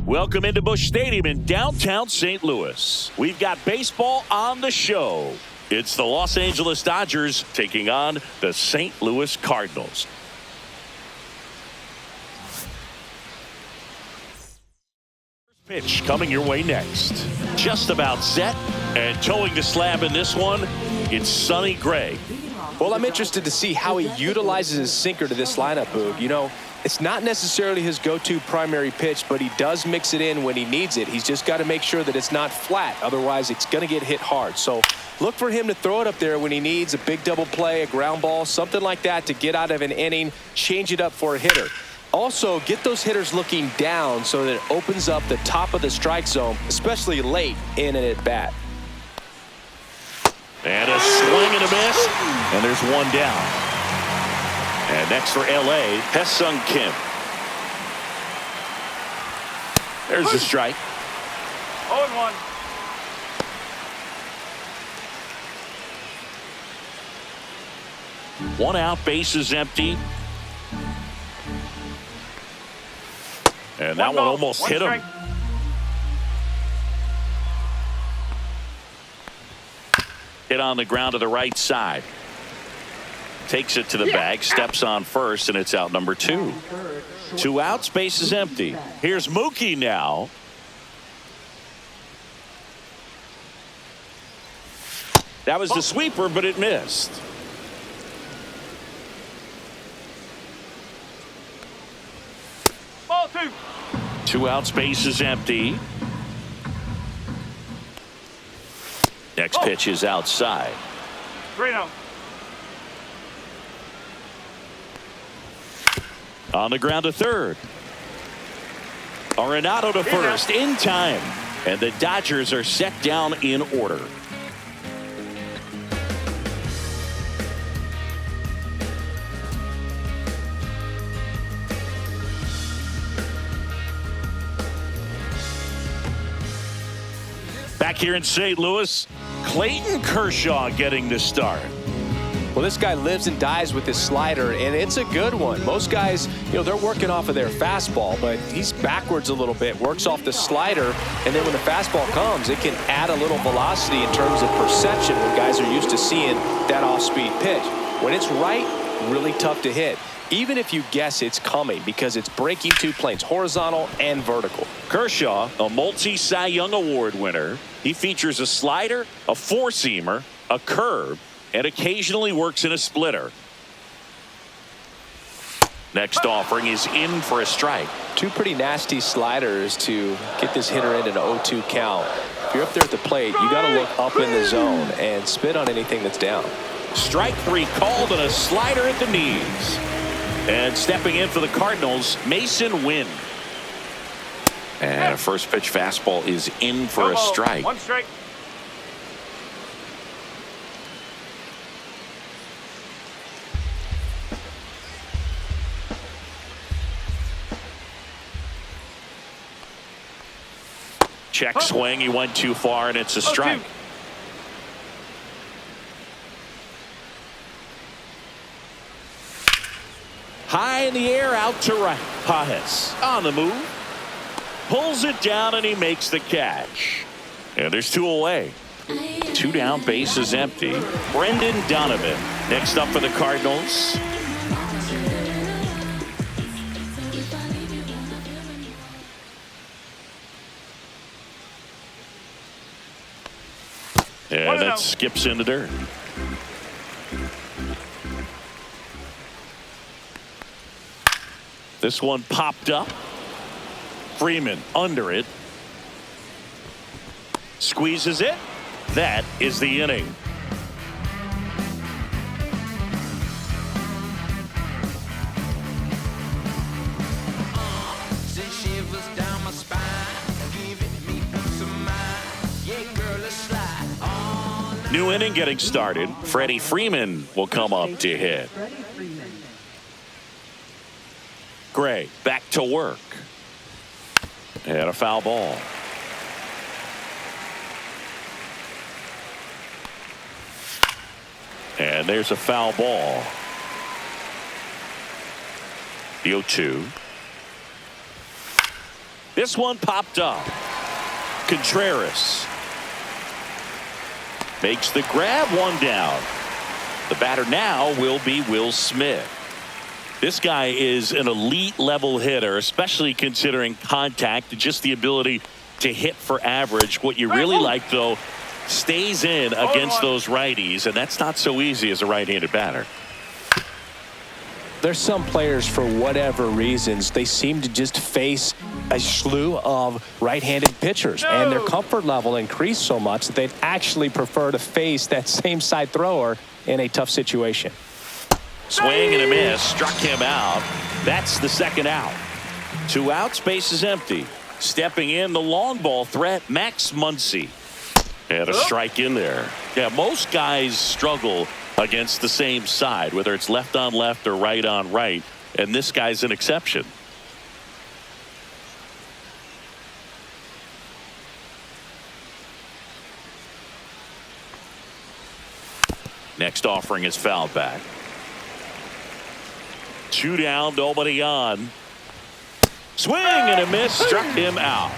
Welcome into Busch Stadium in downtown St. Louis. We've got baseball on the show. It's the Los Angeles Dodgers taking on the St. Louis Cardinals. Pitch coming your way next. Just about set, and towing the slab in this one, it's Sonny Gray. Well, I'm interested to see how he utilizes his sinker to this lineup, Boog. You know, it's not necessarily his go-to primary pitch, but he does mix it in when he needs it. He's just got to make sure that it's not flat. Otherwise, it's going to get hit hard. So look for him to throw it up there when he needs a big double play, a ground ball, something like that to get out of an inning, change it up for a hitter. Also, get those hitters looking down so that it opens up the top of the strike zone, especially late in an at-bat. And a swing and a miss, and there's one down. And next for L.A., Hesung Kim. There's the strike. 0-1. One out, bases empty. And that one almost hit him. Hit on the ground to the right side. Takes it to the bag, steps on first, and it's out number 2. 2 outs, base is empty. Here's Mookie now. That was the sweeper, but it missed. Ball 2. 2 outs, base is empty. Next pitch is outside. 3-0. On the ground to third. Arenado to first in time. And the Dodgers are set down in order. Back here in St. Louis, Clayton Kershaw getting the start. Well, this guy lives and dies with his slider, and it's a good one. Most guys, you know, they're working off of their fastball, but he's backwards a little bit, works off the slider, and then when the fastball comes, it can add a little velocity in terms of perception when guys are used to seeing that off-speed pitch. When it's right, really tough to hit, even if you guess it's coming, because it's breaking 2 planes, horizontal and vertical. Kershaw, a multi-Cy Young Award winner. He features a slider, a four-seamer, a curve, and occasionally works in a splitter. Next offering is in for a strike. 2 pretty nasty sliders to get this hitter in an 0-2 count. If you're up there at the plate, you got to look up in the zone and spit on anything that's down. Strike 3 called, and a slider at the knees. And stepping in for the Cardinals, Mason Wynn. And a first pitch fastball is in for a strike. 1 strike. Check swing. He went too far, and it's a strike. High in the air, out to right. Pajes on the move. Pulls it down, and he makes the catch. And there's 2 away. 2 down, base is empty. Brendan Donovan next up for the Cardinals. And that skips in the dirt. This one popped up. Freeman under it. Squeezes it. That is the inning. New inning getting started. Freddie Freeman will come up to hit. Gray back to work. And a foul ball. And there's a foul ball. The 0-2. This one popped up. Contreras makes the grab, one down. The batter now will be Will Smith. This guy is an elite level hitter, especially considering contact and just the ability to hit for average. What you really like, though, stays in against those righties, and that's not so easy as a right-handed batter. There's some players, for whatever reasons, they seem to just face a slew of right-handed pitchers, and their comfort level increased so much that they'd actually prefer to face that same side thrower in a tough situation. Swing and a miss, struck him out. That's the second out. 2 outs, base is empty. Stepping in, the long ball threat, Max Muncy. And a strike in there. Yeah, most guys struggle against the same side, whether it's left on left or right on right, and this guy's an exception. Next offering is fouled back. 2 down, nobody on. Swing and a miss, struck him out.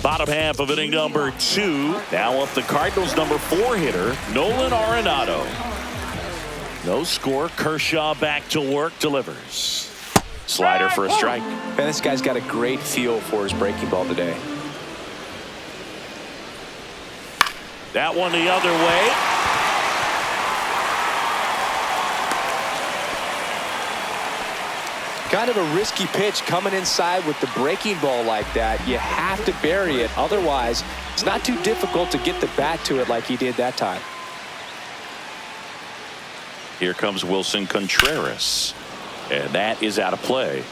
Bottom half of inning number 2. Now up the Cardinals' number 4 hitter, Nolan Arenado. No score. Kershaw back to work, delivers. Slider for a strike. Man, this guy's got a great feel for his breaking ball today. That one the other way. Kind of a risky pitch coming inside with the breaking ball like that. You have to bury it. Otherwise, it's not too difficult to get the bat to it like he did that time. Here comes Wilson Contreras. And that is out of play.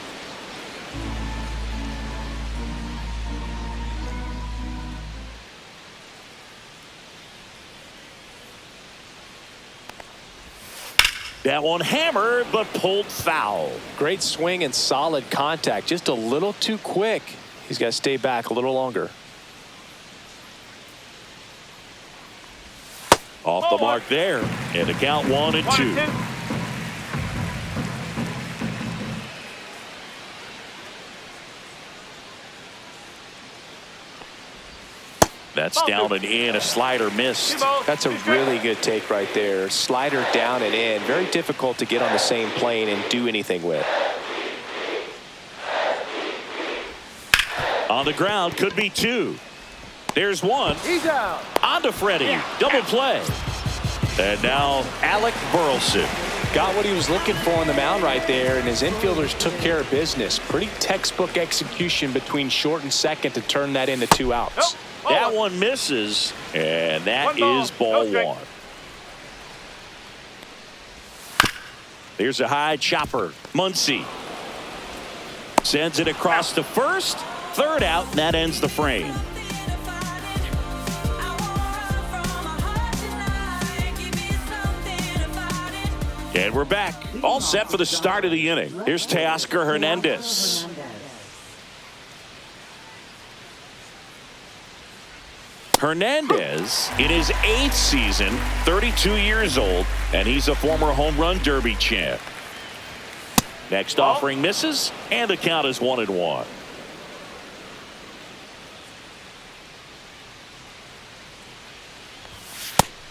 That one hammered, but pulled foul. Great swing and solid contact. Just a little too quick. He's got to stay back a little longer. Off the mark there. And the count 1-2. That's down and in. A slider missed. That's a really good take right there. Slider down and in. Very difficult to get on the same plane and do anything with. On the ground, could be 2. There's 1. He's out. On to Freddie. Double play. And now Alec Burleson. Got what he was looking for on the mound right there, and his infielders took care of business. Pretty textbook execution between short and second to turn that into 2 outs. That one misses, and that is ball 1. Here's a high chopper. Muncy sends it across to first. 3rd out, and that ends the frame. And we're back. All set for the start of the inning. Here's Teoscar Hernandez. Hernandez in his 8th season, 32 years old, and he's a former home run derby champ. Next offering misses, and the count is 1-1.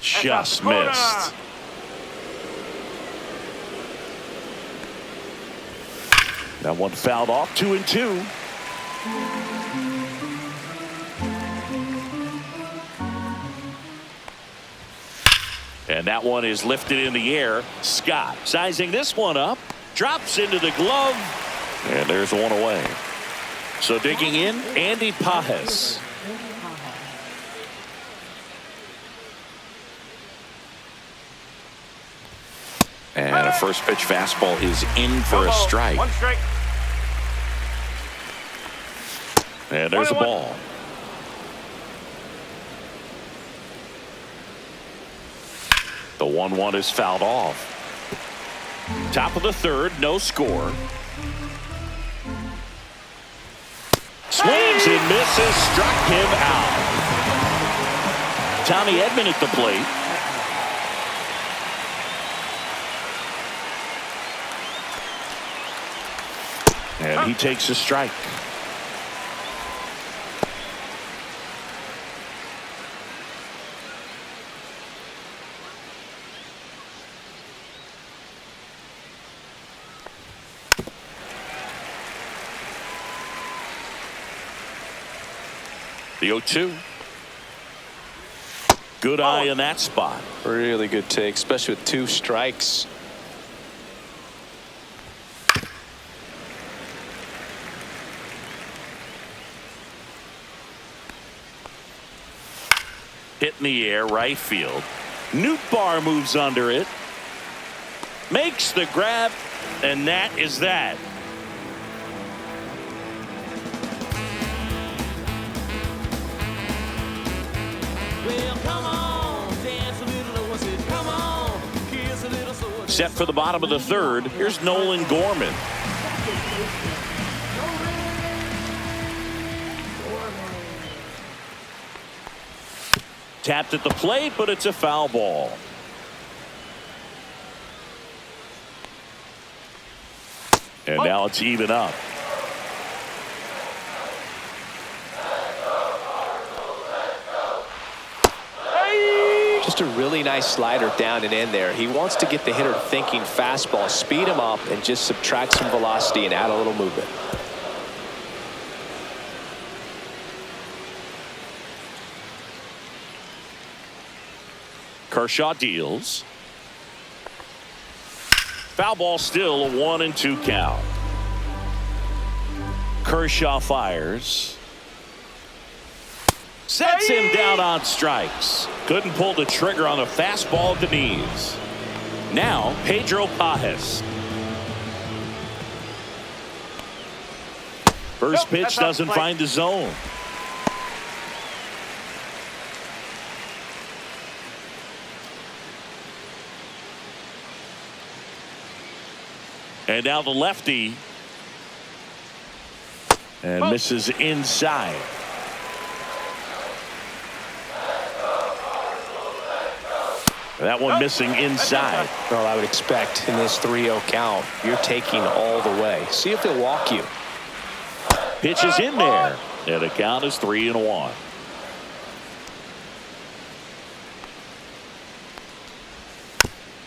Just missed. That one fouled off. 2-2. And that one is lifted in the air. Scott sizing this one up. Drops into the glove. And there's one away. So digging in, Andy Pajes. And a first pitch fastball is in for a strike. 1 strike. And there's a ball. The 1-1 is fouled off. Top of the 3rd, no score. Swing Swings and misses, struck him out. Tommy Edman at the plate. And he takes a strike. The 0-2. Good eye in that spot. Really good take, especially with 2 strikes. Hit in the air, right field. Nootbaar moves under it. Makes the grab, and that is that. Set for the bottom of the 3rd. Here's Nolan Gorman. Tapped at the plate, but it's a foul ball. And now it's even up. Just a really nice slider down and in there. He wants to get the hitter thinking fastball, speed him up, and just subtract some velocity and add a little movement. Kershaw deals. Foul ball, still a 1-2 count. Kershaw fires. Sets him down on strikes. Couldn't pull the trigger on a fastball at the knees. Now Pedro Pajes. First pitch doesn't find the zone. And now the lefty. And misses inside. That one missing inside. Well, I would expect in this 3-0 count, you're taking all the way. See if he'll walk you. Pitch is in there. And the count is 3-1.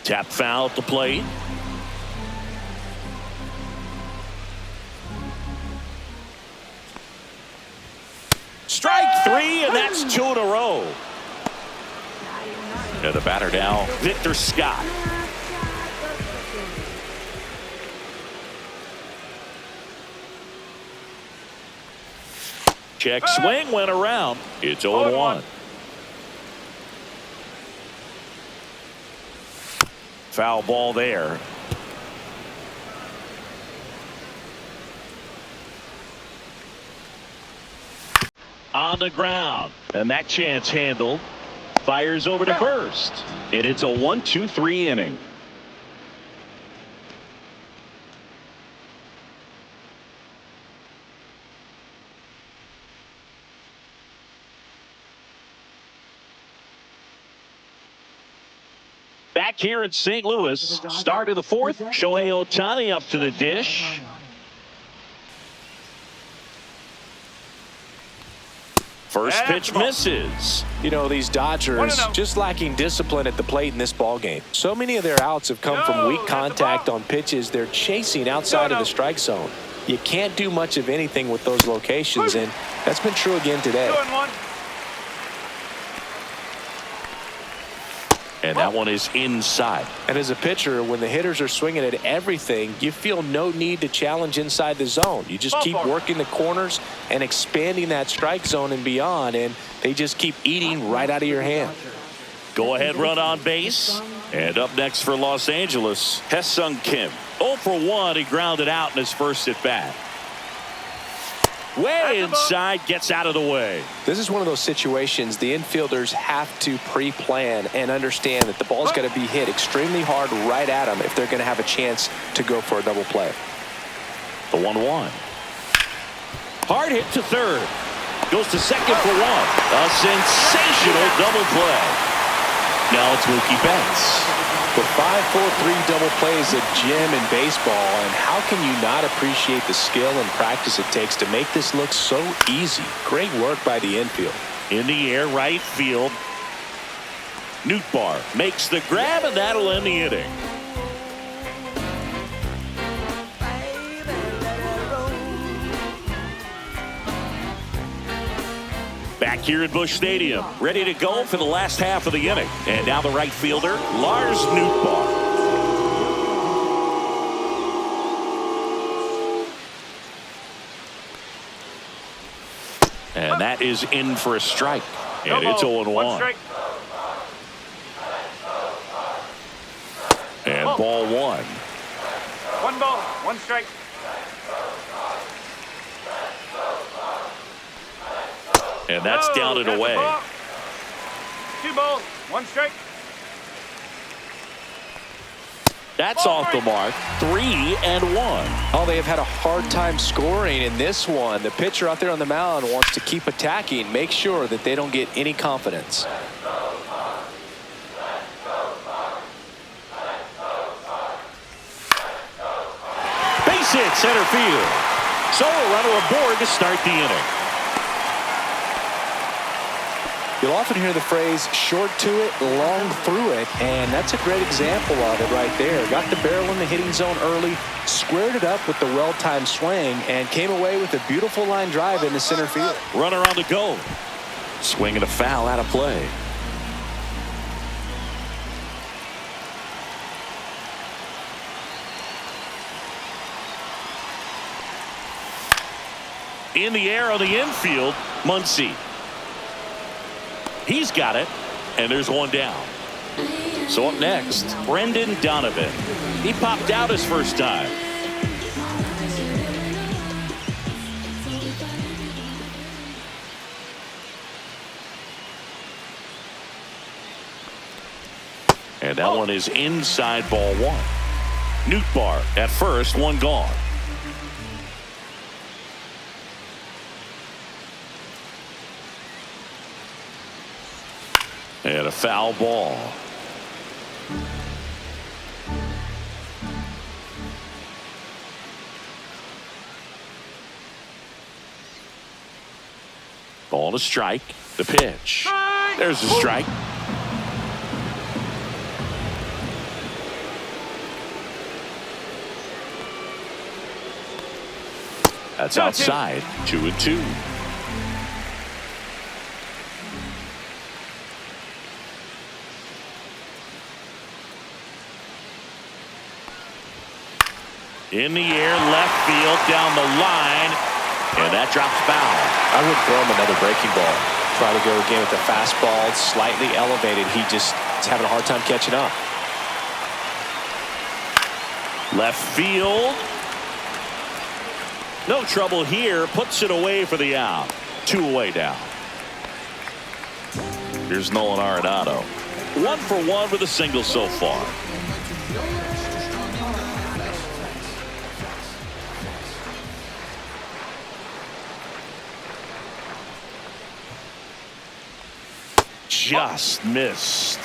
Tap foul at the plate. Strike 3, and that's 2 in a row. And the batter now, Victor Scott. Check swing, went around. It's 0-1. Foul ball there. On the ground, and that chance handled. Fires over to first, and it's a 1-2-3 inning. Back here at St. Louis, start of the 4th. Shohei Ohtani up to the dish. First pitch misses. You know, these Dodgers just lacking discipline at the plate in this ball game. So many of their outs have come from weak contact on pitches they're chasing outside of the strike zone. You can't do much of anything with those locations, and that's been true again today. And that one is inside. And as a pitcher, when the hitters are swinging at everything, you feel no need to challenge inside the zone. You just keep working the corners and expanding that strike zone and beyond, and they just keep eating right out of your hand. Go ahead run on base. And up next for Los Angeles, Ha-Seong Kim. 0 for 1. He grounded out in his first at bat. Way inside, gets out of the way. This is one of those situations the infielders have to pre-plan and understand that the ball's got to be hit extremely hard right at them if they're going to have a chance to go for a double play. The 1-1. Hard hit to third. Goes to second for one. A sensational double play. Now it's Mookie Betts. The 5-4-3 double play is a gem in baseball, and how can you not appreciate the skill and practice it takes to make this look so easy? Great work by the infield. In the air, right field. Nootbaar makes the grab, and that'll end the inning. Back here at Busch Stadium, ready to go for the last half of the inning. And now the right fielder, Lars Nootbaar. And that is in for a strike. And it's 0-1. And ball one. 1 ball, 1 strike. And that's down and away. 2 balls, 1 strike. That's off the mark. 3-1. Oh, they have had a hard time scoring in this one. The pitcher out there on the mound wants to keep attacking, make sure that they don't get any confidence. Base hit center field. So a runner aboard to start the inning. You'll often hear the phrase short to it, long through it, and that's a great example of it right there. Got the barrel in the hitting zone early, squared it up with the well-timed swing, and came away with a beautiful line drive into center field. Runner on the go. Swinging a foul out of play. In the air on the infield, Muncy. He's got it, and there's one down. So up next, Brendan Donovan. He popped out his first time. And that one is inside ball one. Nootbaar at first, one gone. And a foul ball. Ball to strike. The pitch. There's the strike. That's outside. 2-2. In the air, left field, down the line, and that drops foul. I would throw him another breaking ball. Try to go again with the fastball, slightly elevated. He just is having a hard time catching up. Left field. No trouble here. Puts it away for the out. 2 away now. Here's Nolan Arenado. 1 for 1 with a single so far. Just missed.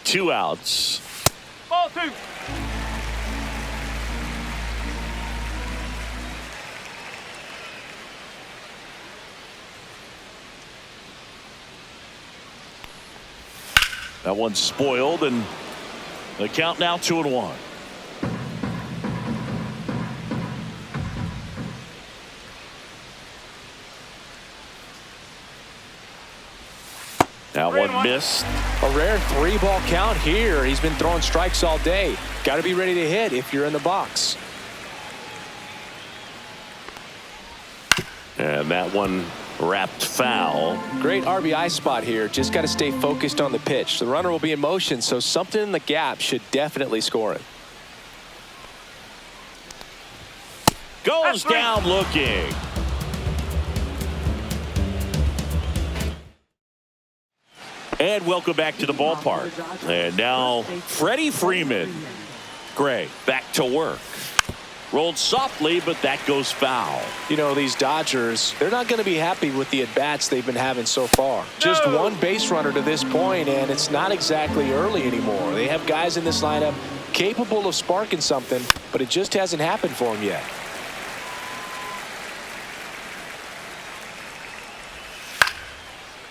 Two outs. Ball 2. That one's spoiled, and the count now 2-1. That one missed. A rare 3-ball count here. He's been throwing strikes all day. Got to be ready to hit if you're in the box. And that one wrapped foul. Great RBI spot here. Just got to stay focused on the pitch. The runner will be in motion, so something in the gap should definitely score it. Goes down looking. And welcome back to the ballpark. And now Freddie Freeman. Gray back to work. Rolled softly, but that goes foul. You know, these Dodgers, they're not going to be happy with the at-bats they've been having so far. Just one base runner to this point, and it's not exactly early anymore. They have guys in this lineup capable of sparking something, but it just hasn't happened for them yet.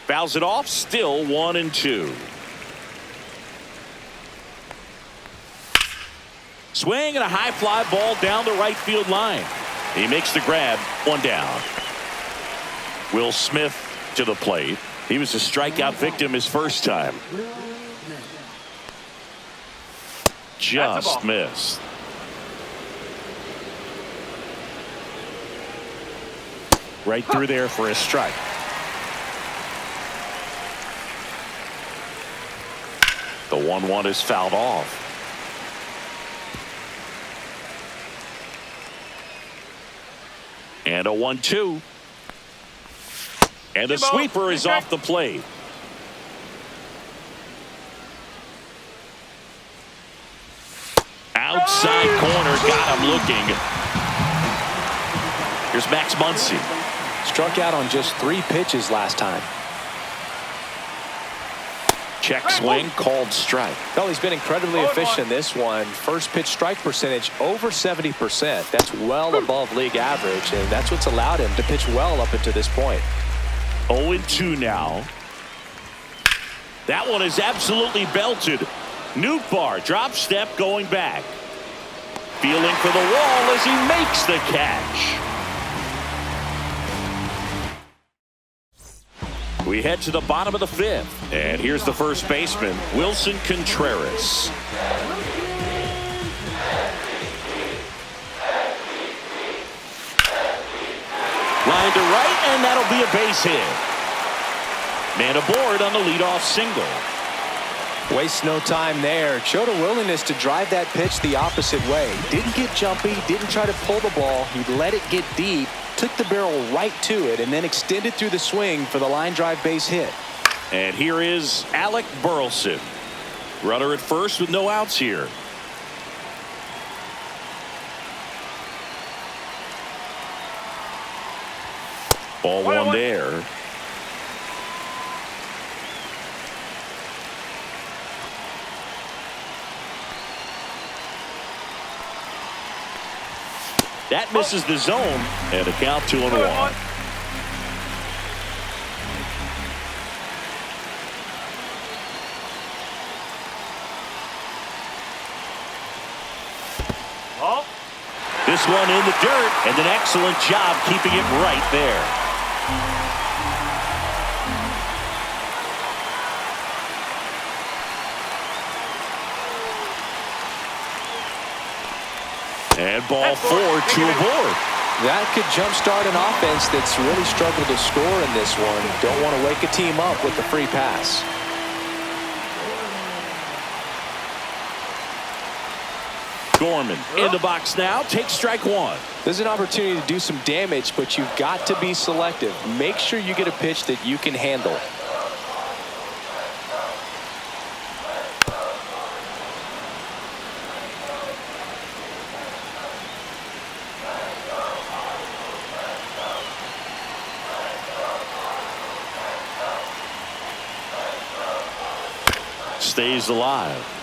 Fouls it off, still 1-2. Swing and a high fly ball down the right field line. He makes the grab, 1 down. Will Smith to the plate. He was a strikeout victim his first time. Just missed. Right through there for a strike. The 1-1 is fouled off. And a 1-2. And the sweeper is off the plate. Outside corner, got him looking. Here's Max Muncy. Struck out on just 3 pitches last time. Check swing, called strike. Well, he's been incredibly efficient in this one. First pitch strike percentage over 70%. That's well above league average, and that's what's allowed him to pitch well up until this point. 0-2 now. That one is absolutely belted. Nootbaar drop step going back. Feeling for the wall as he makes the catch. We head to the bottom of the 5th. And here's the first baseman, Wilson Contreras. Line to right, and that'll be a base hit. Man aboard on the leadoff single. Wastes no time there. Showed a willingness to drive that pitch the opposite way. Didn't get jumpy, didn't try to pull the ball. He let it get deep, took the barrel right to it, and then extended through the swing for the line drive base hit. And here is Alec Burleson. Runner at first with no outs here. Ball 1 there. That misses the zone, and a count 2-1. This one in the dirt, and an excellent job keeping it right there. And ball 4, 2 aboard. That could jumpstart an offense that's really struggled to score in this one. Don't want to wake a team up with the free pass. Gorman in the box now. Takes strike 1. There's an opportunity to do some damage, but you've got to be selective. Make sure you get a pitch that you can handle. Stays alive.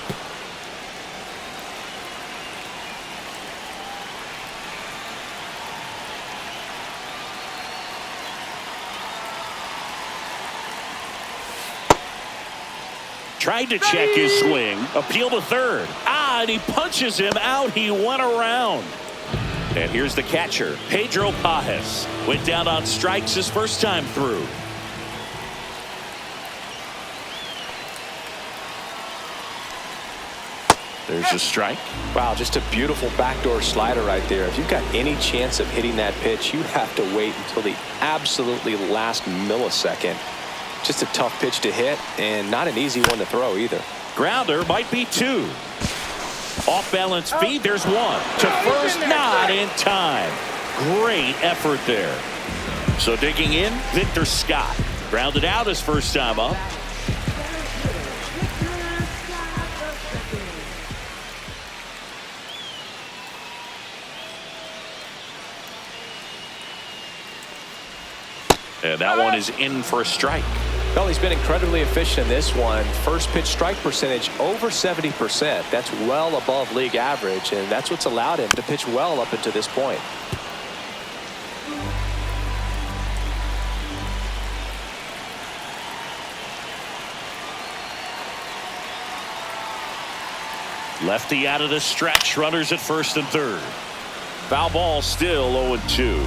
Tried to check his swing. Appeal to third. And he punches him out. He went around. And here's the catcher, Pedro Pajes. Went down on strikes his first time through. There's a strike. Wow, just a beautiful backdoor slider right there. If you've got any chance of hitting that pitch, you have to wait until the absolutely last millisecond. Just a tough pitch to hit, and not an easy one to throw either. Grounder might be 2. Off balance feed, there's 1. To first, not in time. Great effort there. So digging in, Victor Scott. Grounded out his first time up. And that one is in for a strike. Well, he's been incredibly efficient in this one. First pitch strike percentage over 70%. That's well above league average, and that's what's allowed him to pitch well up until this point. Lefty out of the stretch. Runners at first and third. Foul ball, still 0-2.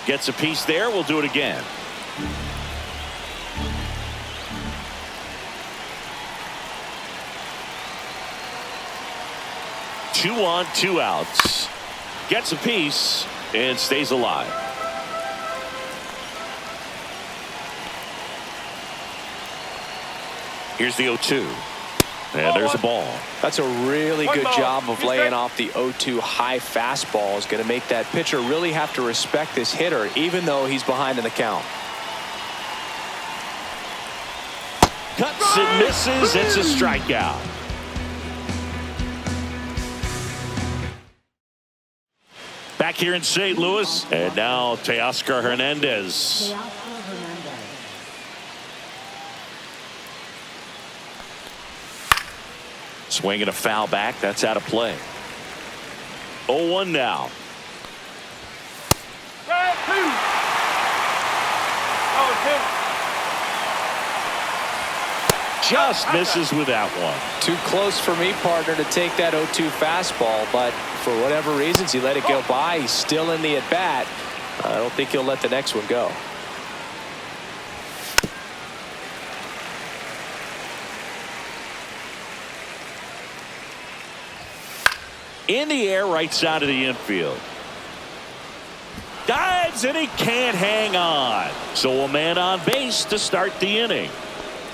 Gets a piece there. We'll do it again. Two on, 2 outs. Gets a piece and stays alive. Here's the 0-2. And there's a ball. That's a really good job of laying off the 0-2 high fastball. Is going to make that pitcher really have to respect this hitter, even though he's behind in the count. Cuts and misses. It's a strikeout. Back here in St. Louis. And now Teoscar Hernandez. Swinging a foul back. That's out of play. 0-1 now. Just misses with that one. Too close for me, partner, to take that 0-2 fastball, but for whatever reasons he let it go by. He's still in the at bat. I don't think he'll let the next one go. In the air, right side of the infield. Dives, and he can't hang on. So a man on base to start the inning.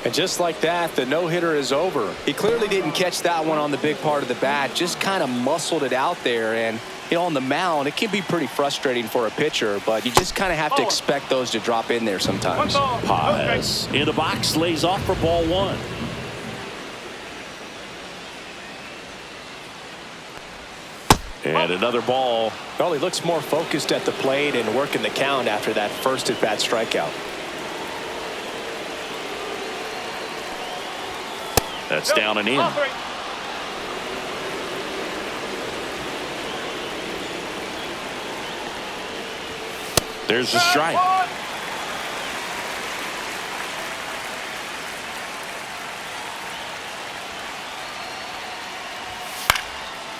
And just like that, the no-hitter is over. He clearly didn't catch that one on the big part of the bat. Just kind of muscled it out there. And, you know, on the mound, it can be pretty frustrating for a pitcher, but you just kind of have to expect those to drop in there sometimes. Paz in the box, lays off for ball 1. And another ball. Well, he looks more focused at the plate and working the count after that first at-bat strikeout. That's down and in. There's a strike.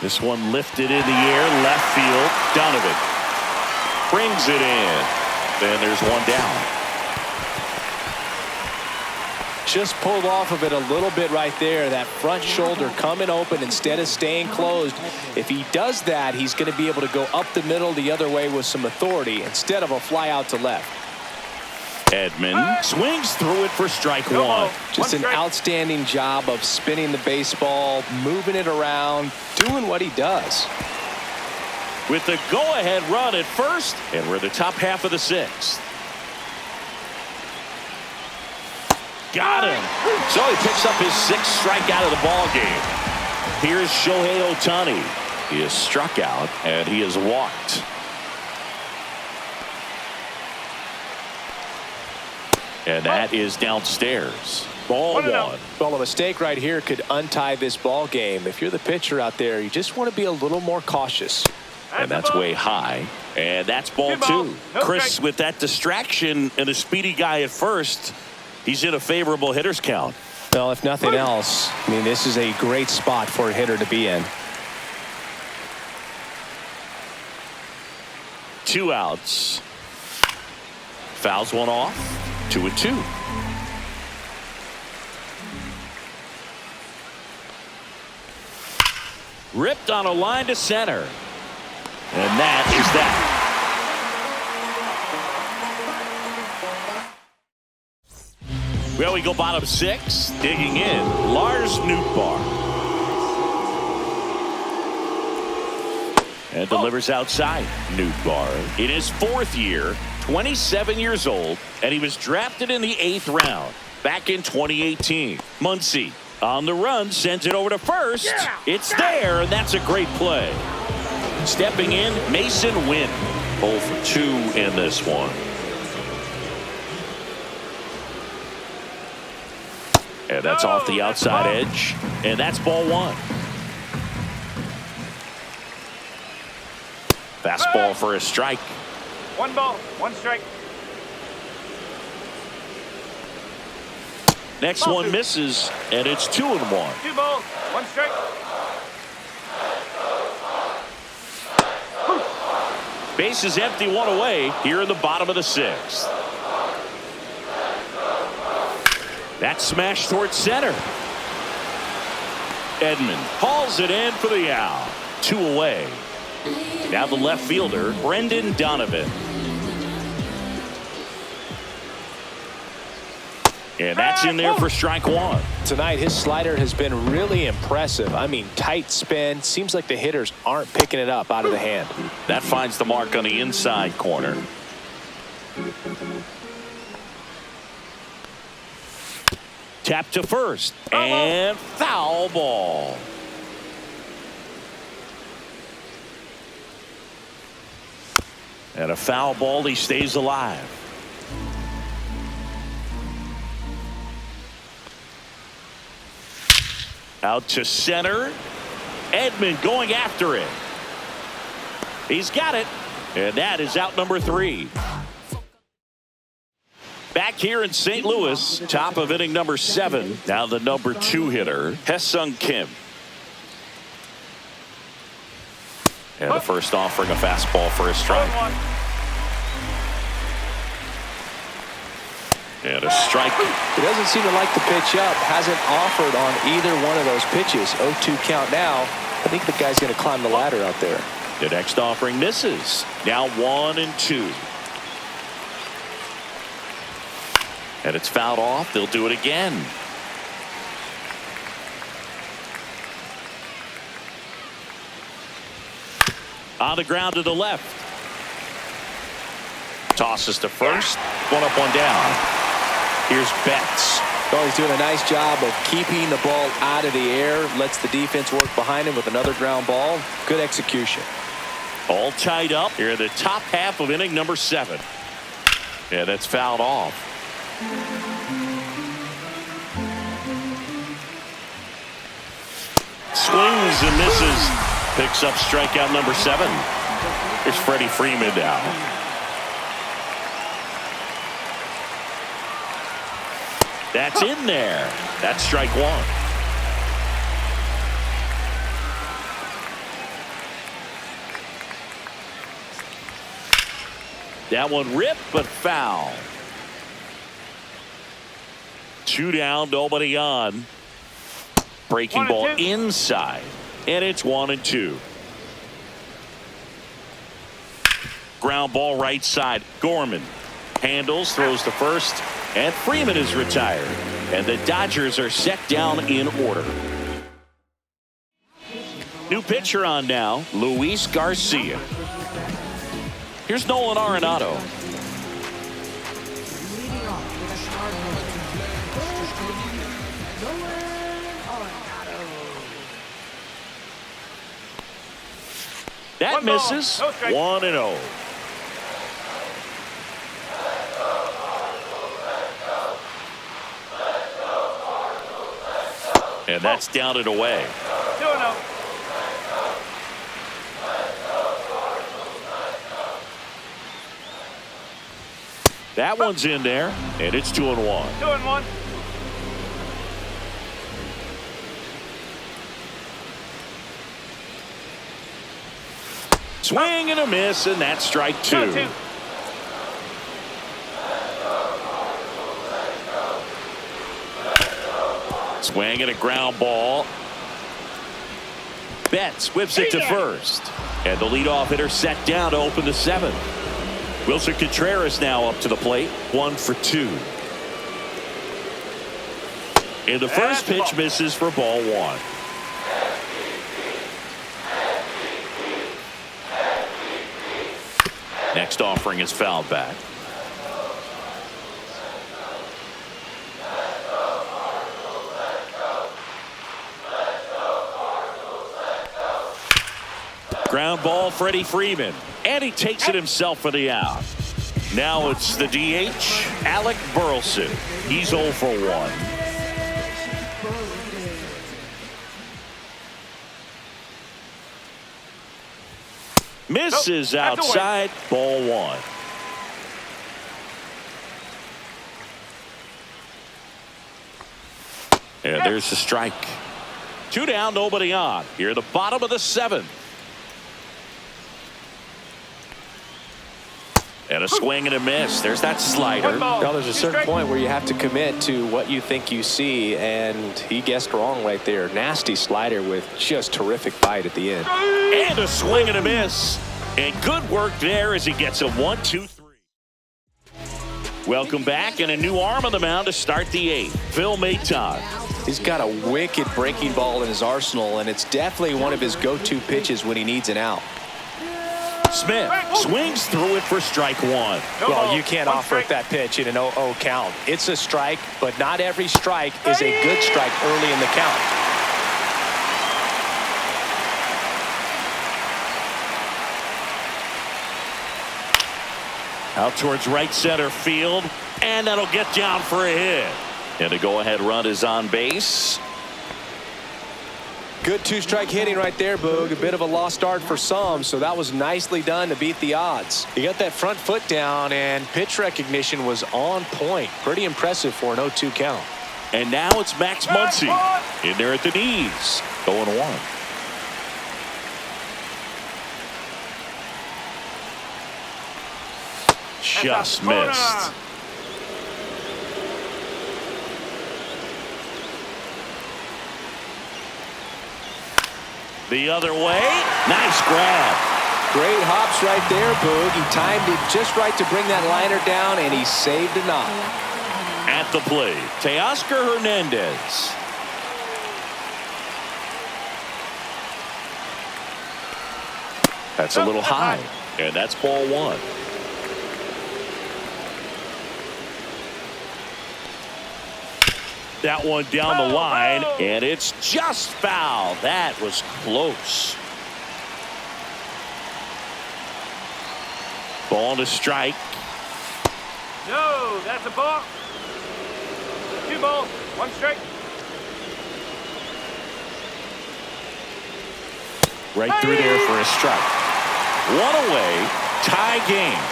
This one lifted in the air, left field. Donovan brings it in. Then there's one down. Just pulled off of it a little bit right there. That front shoulder coming open instead of staying closed. If he does that, he's going to be able to go up the middle the other way with some authority instead of a fly out to left. Edman swings through it for strike 1. Just an outstanding job of spinning the baseball, moving it around, doing what he does. With the go-ahead run at first, and we're the top half of the 6th. Got him. So he picks up his 6th strikeout of the ball game. Here's Shohei Ohtani. He is struck out and he is walked. And that is downstairs. Ball 1. Well, a mistake right here could untie this ball game. If you're the pitcher out there, you just want to be a little more cautious. And that's way high. And that's ball 2. Chris, with that distraction and a speedy guy at first, he's in a favorable hitter's count. Well, if nothing else, I mean, this is a great spot for a hitter to be in. 2 outs. Fouls one off. 2-2. Ripped on a line to center. And that is that. Well, we go bottom 6. Digging in, Lars Nootbaar. And delivers outside. Nootbaar in his 4th year, 27 years old, and he was drafted in the 8th round back in 2018. Muncy On the run, sends it over to first. It's there, and that's a great play. Stepping in, Mason Wynn. 0 for 2 in this one. And that's off the outside edge. And that's ball 1. Fastball for a strike. 1 ball, 1 strike. Next one misses, and it's 2-1. 2 balls, 1 strike. Base is empty, 1 away here in the bottom of the 6th. That's smashed towards center. Edman hauls it in for the out. 2 away. Now the left fielder, Brendan Donovan. And that's in there for strike 1. Tonight, his slider has been really impressive. I mean, tight spin. Seems like the hitters aren't picking it up out of the hand. That finds the mark on the inside corner. Tap to first. And foul ball. And a foul ball, he stays alive. Out to center. Edman going after it. He's got it. And that is out number 3. Back here in St. Louis, top of inning number 7. Now the number 2 hitter, Hae-Sung Kim. And the first offering, a fastball for a strike. And a strike. He doesn't seem to like the pitch up. Hasn't offered on either one of those pitches. 0-2 count now. I think the guy's going to climb the ladder out there. The next offering misses. Now 1-2. And it's fouled off. They'll do it again. On the ground to the left. Tosses to first. 1 up, 1 down. Here's Betts. Oh, he's doing a nice job of keeping the ball out of the air. Lets the defense work behind him with another ground ball. Good execution. All tied up here in the top half of inning number 7. And that's fouled off. Swings and misses. Picks up strikeout number 7. Here's Freddie Freeman now. That's in there. That's strike 1. That one ripped, but foul. 2 down, nobody on. Breaking ball inside, and it's 1-2. Ground ball right side. Gorman handles, throws to first, and Freeman is retired. And the Dodgers are set down in order. New pitcher on now, Luis Garcia. Here's Nolan Arenado. That misses. 1-0. And that's down and away. 2-0. That one's in there, and it's 2-1. 2-1. Swing and a miss, and that's strike 2. 2-2. Swing and a ground ball. Betts whips it to first. And the leadoff hitter set down to open the 7th. Wilson Contreras now up to the plate. 1 for 2. And the first pitch misses for ball 1. Next offering is fouled back. Ground ball, Freddie Freeman. And he takes it himself for the out. Now it's the DH, Alec Burleson. He's 0 for 1. Misses outside, ball 1. And there's the strike. 2 down, nobody on. Here at the bottom of the 7th. And a swing and a miss. There's that slider. Well, there's a certain point where you have to commit to what you think you see, and he guessed wrong right there. Nasty slider with just terrific bite at the end. And a swing and a miss. And good work there as he gets a 1-2-3. Welcome back, and a new arm on the mound to start the 8th. Phil Maton. He's got a wicked breaking ball in his arsenal, and it's definitely one of his go-to pitches when he needs an out. Smith swings through it for strike 1. Well, you can't offer that pitch in an 0-0 count. It's a strike, but not every strike is a good strike early in the count. Out towards right center field, and that'll get down for a hit. And a go-ahead run is on base. Good 2-strike hitting right there, Boog. A bit of a lost start for some, so that was nicely done to beat the odds. He got that front foot down, and pitch recognition was on point. Pretty impressive for an 0-2 count. And now it's Max Muncy in there at the knees. 0-1. Just missed. The other way. Nice grab. Great hops right there, Boog. He timed it just right to bring that liner down, and he saved a knock. At the plate, Teoscar Hernandez. That's a little high, and that's ball 1. That one down the line, and it's just foul. That was close. Ball to strike. No, that's a ball. 2 balls, 1 strike. Right through there for a strike. 1 away, tie game.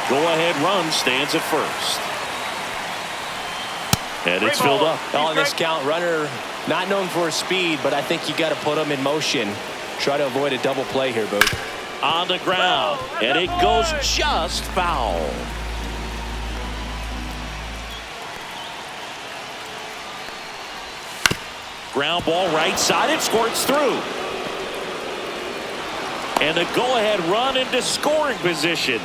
Go-ahead run stands at first. And it's filled up. On this count, runner not known for his speed, but I think you got to put him in motion. Try to avoid a double play here, Boog. On the ground, and it goes just foul. Ground ball right side, it squirts through. And a go-ahead run into scoring position.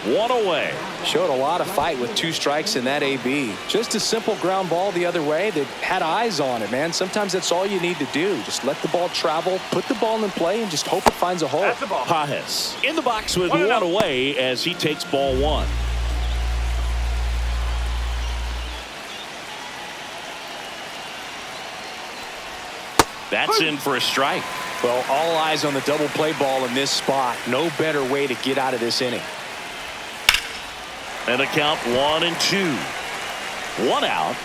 1 away. Showed a lot of fight with 2 strikes in that AB. Just a simple ground ball the other way that had eyes on it, man. Sometimes that's all you need to do. Just let the ball travel, put the ball in play, and just hope it finds a hole. That's the ball. Pajes in the box with 1 away as he takes ball 1. That's in for a strike. Well, all eyes on the double play ball in this spot. No better way to get out of this inning. And a count 1-2. 1 out.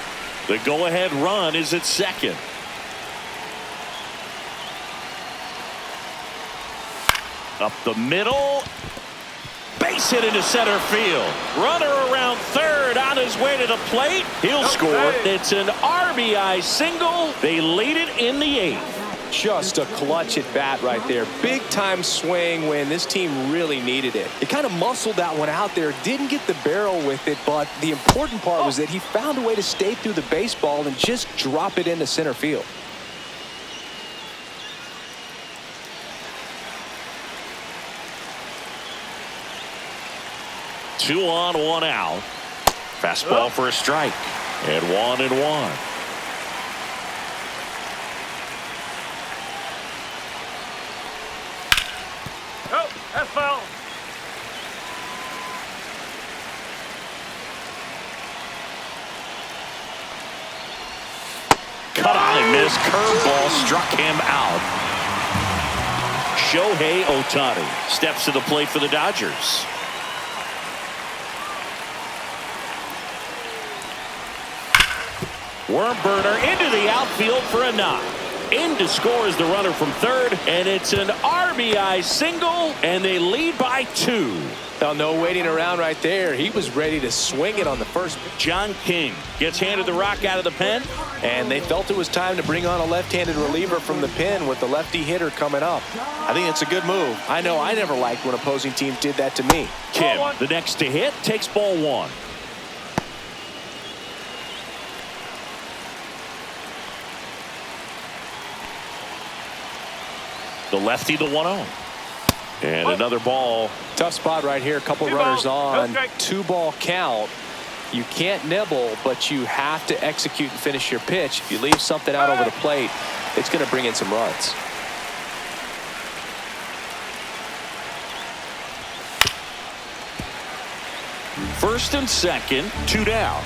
The go-ahead run is at second. Up the middle. Base hit into center field. Runner around third on his way to the plate. He'll score. It's an RBI single. They lead it in the 8th. Just a clutch at bat right there. Big time swing when this team really needed it. He kind of muscled that one out there. Didn't get the barrel with it, but the important part was that he found a way to stay through the baseball and just drop it into center field. Two on, 1 out. Fastball for a strike. And 1-1. Oh, that's foul. Cut on and missed. Curveball struck him out. Shohei Ohtani steps to the plate for the Dodgers. Worm burner into the outfield for a knock. In to score is the runner from third, and it's an RBI single, and they lead by 2. Now, no waiting around right there. He was ready to swing it on the first. John King gets handed the rock out of the pen. And they felt it was time to bring on a left-handed reliever from the pen with the lefty hitter coming up. I think it's a good move. I know I never liked when opposing teams did that to me. Kim, the next to hit, takes ball 1. The lefty, the 1-0. And another ball. Tough spot right here. A couple runners on. 2-ball count. You can't nibble, but you have to execute and finish your pitch. If you leave something out over the plate, it's going to bring in some runs. First and second, 2 down.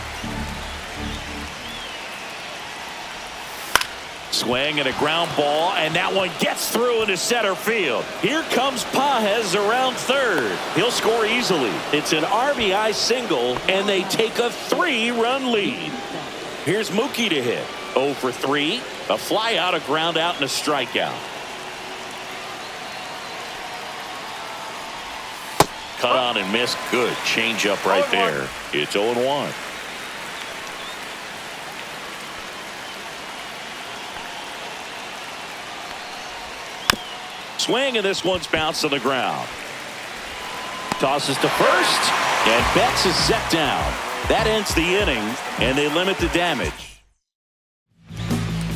Swing and a ground ball, and that one gets through into center field. Here comes Pages around third. He'll score easily. It's an RBI single, and they take a 3-run lead. Here's Mookie to hit. 0 for 3. A fly out, a ground out, and a strikeout. Cut on and missed. Good changeup right there. It's 0-1. Swing, and this one's bounced on the ground. Tosses to first, and Betts is set down. That ends the inning, and they limit the damage.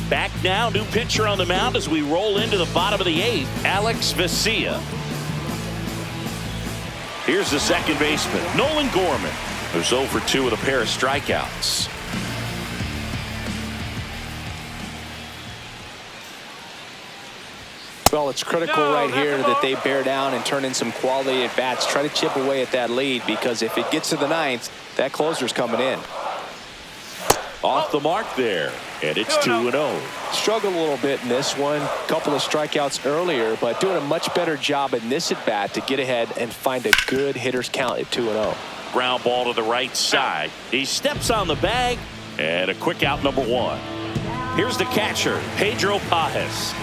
Back now, new pitcher on the mound as we roll into the bottom of the 8th, Alex Vesia. Here's the second baseman, Nolan Gorman, who's 0 for 2 with a pair of strikeouts. Well, it's critical right here that they bear down and turn in some quality at bats. Try to chip away at that lead, because if it gets to the 9th, that closer's coming in. Off the mark there, and it's 2-0. Struggled a little bit in this one. Couple of strikeouts earlier, but doing a much better job in this at bat to get ahead and find a good hitter's count at 2-0. Ground ball to the right side. He steps on the bag, and a quick out, number 1. Here's the catcher, Pedro Pages.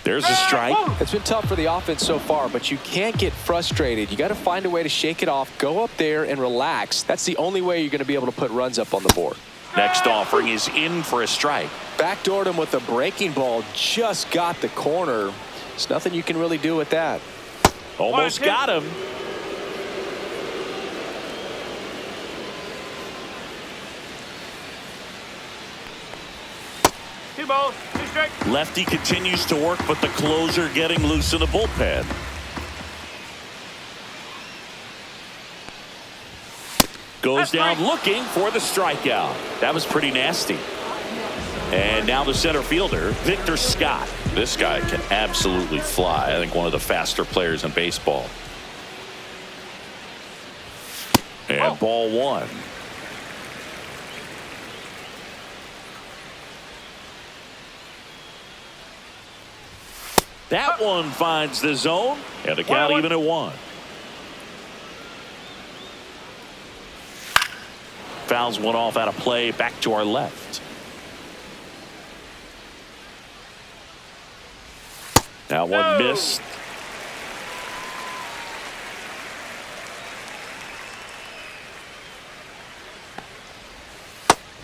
There's a strike. It's been tough for the offense so far, but you can't get frustrated. You got to find a way to shake it off, go up there and relax. That's the only way you're going to be able to put runs up on the board. Next offering is in for a strike. Backdoored him with a breaking ball, just got the corner. There's nothing you can really do with that. Almost got him. Lefty continues to work, but the closer getting loose in the bullpen. Goes down looking for the strikeout. That was pretty nasty. And now the center fielder, Victor Scott. This guy can absolutely fly. I think one of the faster players in baseball. And ball 1. That one finds the zone, and the count even at 1. Fouls one off out of play, back to our left. That one missed.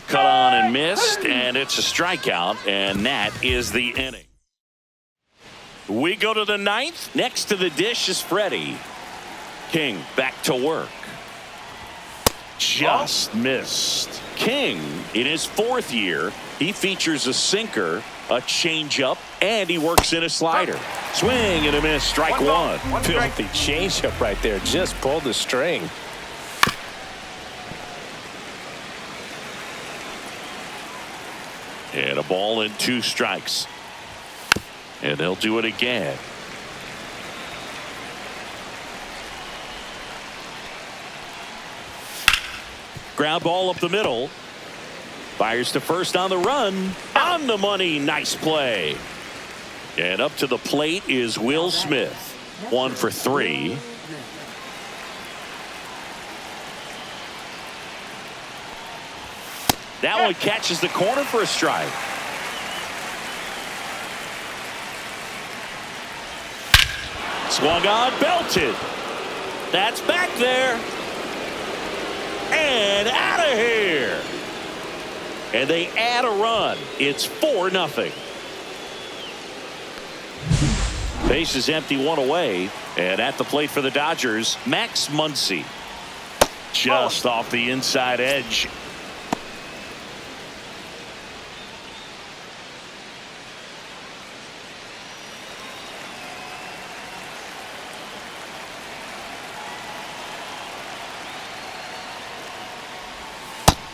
Cut on and missed, and it's a strikeout, and that is the inning. We go to the 9th. Next to the dish is Freddie. King back to work. Just missed. King, in his 4th year, he features a sinker, a changeup, and he works in a slider. Swing and a miss, strike 1. Filthy changeup right there. Just pulled the string. And a ball and 2 strikes. And they'll do it again. Ground ball up the middle. Fires to first on the run. On the money. Nice play. And up to the plate is Will Smith. 1 for 3. That one catches the corner for a strike. Swung on, belted. That's back there. And out of here. And they add a run. It's 4-0. Base is empty, 1 away. And at the plate for the Dodgers, Max Muncy. Just off the inside edge.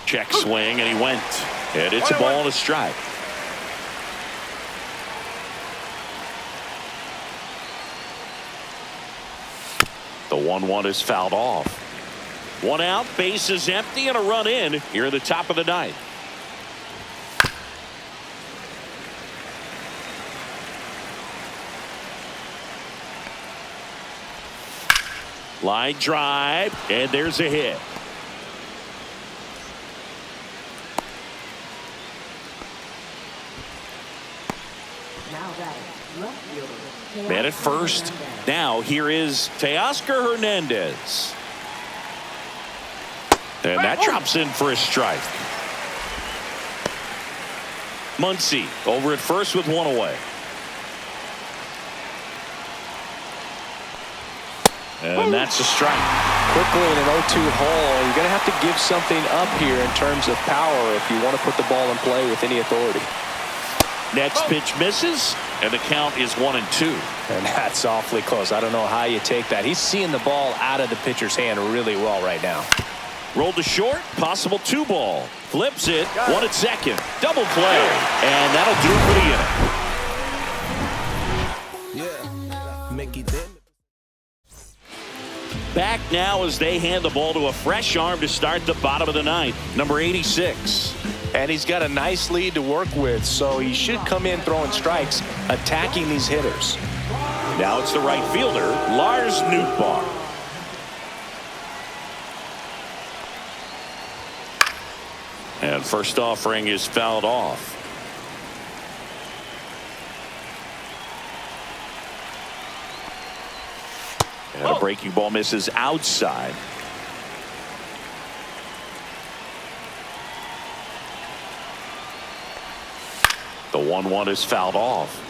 Check swing, and he went. And it's a ball and a strike. The 1-1 is fouled off. 1 out, base is empty, and a run in here at the top of the 9th. Line drive, and there's a hit. Man at first. Now here is Teoscar Hernandez. And that drops in for a strike. Muncy over at first with 1 away. And that's a strike. Quickly in an 0-2 hole, you're going to have to give something up here in terms of power if you want to put the ball in play with any authority. Next pitch misses, and the count is 1-2. And that's awfully close. I don't know how you take that. He's seeing the ball out of the pitcher's hand really well right now. Rolled to short, possible 2 ball. Flips it, 1 at second. Double play, and that'll do it for the inning. Yeah, Mickey did. Back now as they hand the ball to a fresh arm to start the bottom of the 9th. Number 86. And he's got a nice lead to work with, so he should come in throwing strikes, attacking these hitters. Now it's the right fielder, Lars Nootbaar. And first offering is fouled off. And a breaking ball misses outside. The 1-1 is fouled off.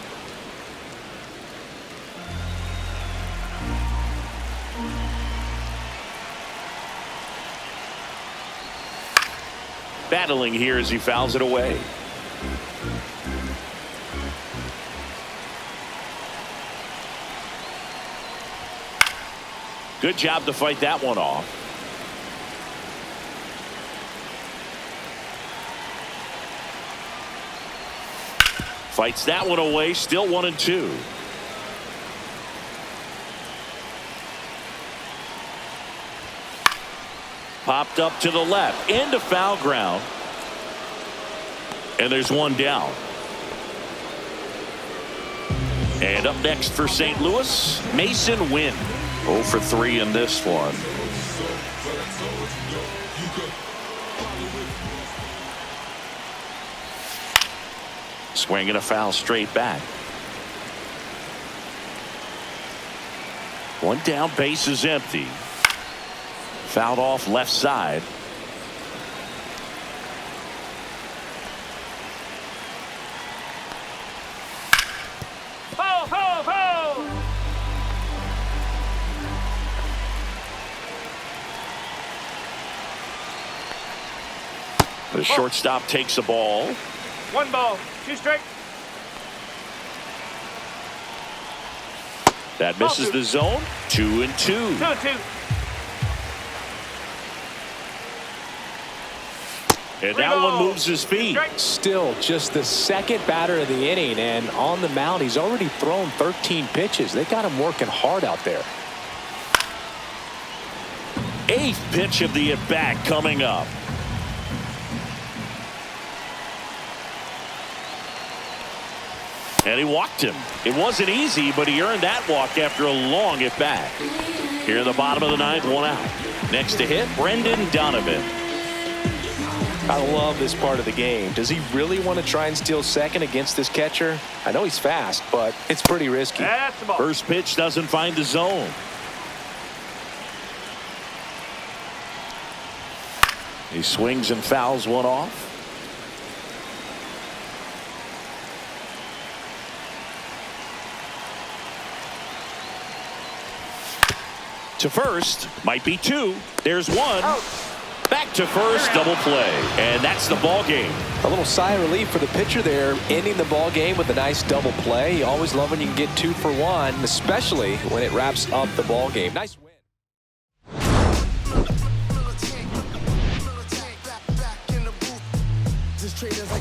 Battling here as he fouls it away. Good job to fight that one off. Fights that one away, still 1-2. Popped up to the left, into foul ground. And there's 1 down. And up next for St. Louis, Mason Wynn. 0 for 3 in this one. Swinging a foul straight back. 1 down, base is empty. Fouled off left side. Foul, foul, foul! The shortstop takes a ball. 1 ball, 2 strike. That misses the zone. 2-2. 2-2. And that one moves his feet. Still just the 2nd batter of the inning, and on the mound he's already thrown 13 pitches. They got him working hard out there. 8th pitch of the at-bat coming up. And he walked him. It wasn't easy, but he earned that walk after a long at bat. Here in the bottom of the ninth, 1 out. Next to hit, Brendan Donovan. I love this part of the game. Does he really want to try and steal second against this catcher? I know he's fast, but it's pretty risky. That's the ball. First pitch doesn't find the zone. He swings and fouls one off. To first, might be 2. There's 1. Out. Back to first, double play, and that's the ball game. A little sigh of relief for the pitcher there, ending the ball game with a nice double play. You always love when you can get 2 for 1, especially when it wraps up the ball game. Nice win. Traders